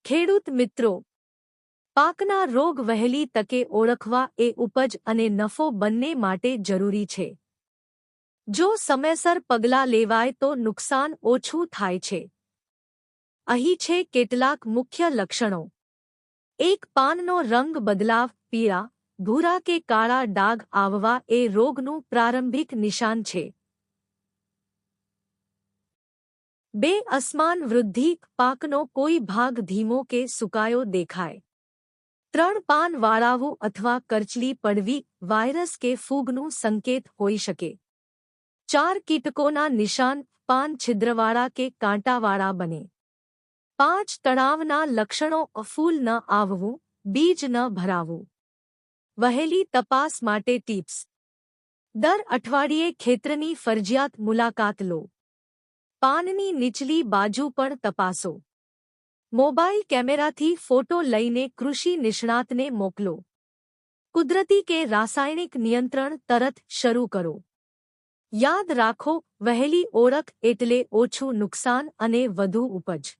ખેડૂત મિત્રો, પાકના રોગ વહેલી તકે ઓળખવા એ ઉપજ અને નફો બંને માટે જરૂરી છે. જો સમયસર પગલાં લેવાય તો નુકસાન ઓછું થાય છે. અહીં છે કેટલાક મુખ્ય લક્ષણો. 1. પાનનો રંગ બદલાવ, પીળા, ભૂરા કે કાળા ડાઘ આવવા એ રોગનું પ્રારંભિક નિશાન છે. 2. અસમાન વૃદ્ધિ, પાકનો કોઈ ભાગ ધીમો કે સુકાયો દેખાય. 3. પાન વાળાવું અથવા કરચલી પડવી, વાયરસ કે ફૂગનું સંકેત હોઈ શકે. 4. કીટકોના નિશાન, પાન છિદ્રવાળા કે કાંટાવાળા બને. 5. તણાવના લક્ષણો, ફૂલ ન આવવું, બીજ ન ભરાવું. વહેલી તપાસ માટે ટિપ્સ. દર અઠવાડિયે ખેતરની ફરજિયાત મુલાકાત લો. પાનની નીચલી બાજુ પણ તપાસો. મોબાઈલ કેમેરાથી ફોટો લઈને કૃષિ નિષ્ણાતને મોકલો. કુદરતી કે રાસાયણિક નિયંત્રણ તરત શરૂ કરો. યાદ રાખો, વહેલી ઓળખ એટલે ઓછું નુકસાન અને વધુ ઉપજ.